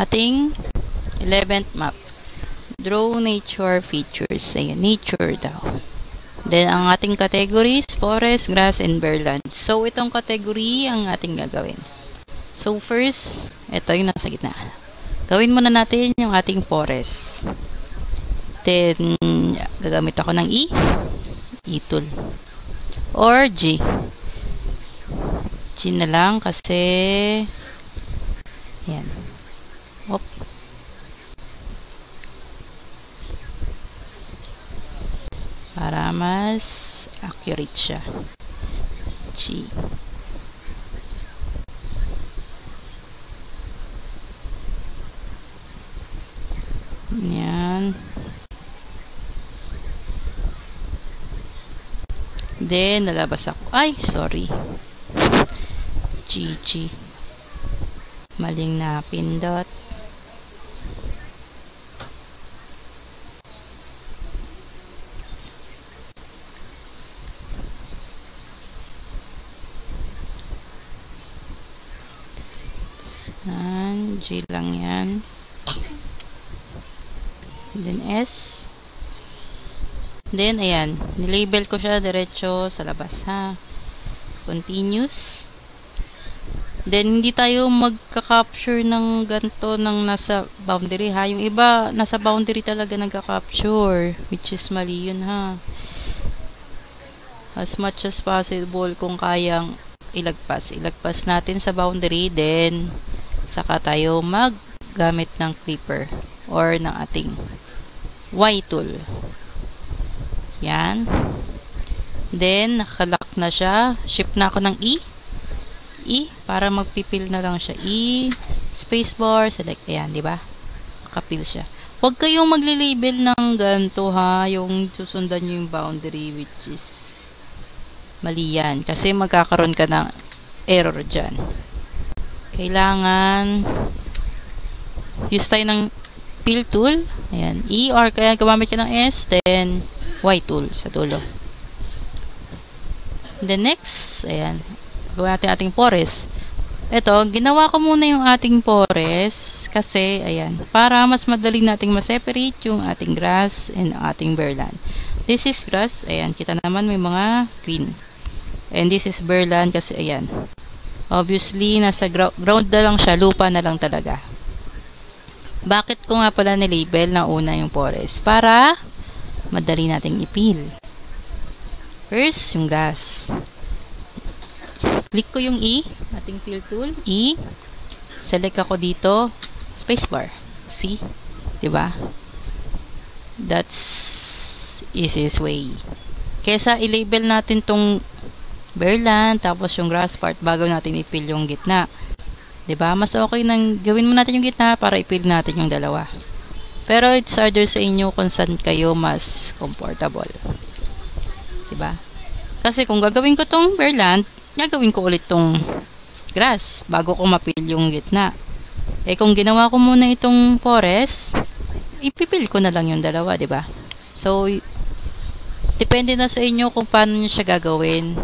ating 11th map. Draw nature features. Ayan, nature daw. Then, ang ating categories, forest, grass, and bearland. So, itong category ang ating gagawin. So, first, ito yung nasa gitna. Gawin muna natin yung ating forest. Then, gagamit ako ng E tool. Or G. G na lang kasi, yan. Oop. Para mas accurate siya. G. Yan. Then, nalabas ako. Ay, sorry. GG. Maling napindot. G lang yan. Then S. Then, ayan. Nilabel ko siya diretso sa labas, ha. Continuous. Then, hindi tayo magka-capture ng ganito ng nasa boundary, ha. Yung iba, nasa boundary talaga nagka-capture. Which is mali yun, ha. As much as possible, kung kayang ilagpas. Ilagpas natin sa boundary, then saka tayo maggamit ng clipper or ng ating Y tool. Yan. Then, nakalock na siya. Shift na ako ng E. Para magpipil na lang siya. E, spacebar, select. Ayan, di ba? Nakapil siya. Huwag kayong magli-label ng ganito, ha. Yung susundan nyo yung boundary, which is mali yan. Kasi magkakaroon ka ng error dyan. Kailangan use tayo ng fill tool. Ayan. E or kaya gumamit ka ng S, then Y tool sa dulo. Then next, ayan. Gawin natin ating forest. Ito, ginawa ko muna yung ating forest kasi, ayan, para mas madali nating ma-separate yung ating grass and ating bearland. This is grass. Ayan, kita naman may mga green. And this is bearland kasi, ayan. Obviously, nasa ground na lang siya, lupa na lang talaga. Bakit ko nga pala nilabel na una yung forest? Para madali nating ipil. First, yung grass. Click ko yung E, ating fill tool, E. Select ako dito, spacebar. See? Diba? That's easiest way. Kesa i-label natin tong bearland, tapos yung grass part bago natin i-fill yung gitna. 'Di ba? Mas okay nang gawin mo natin yung gitna para i-fill natin yung dalawa. Pero it's harder sa inyo kung saan kayo mas comfortable. 'Di ba? Kasi kung gagawin ko tong bearland, gagawin ko ulit tong grass bago ko ma-fill yung gitna. Eh kung ginawa ko muna itong forest, i-fill ko na lang yung dalawa, 'di ba? So depende na sa inyo kung paano niyo siya gagawin.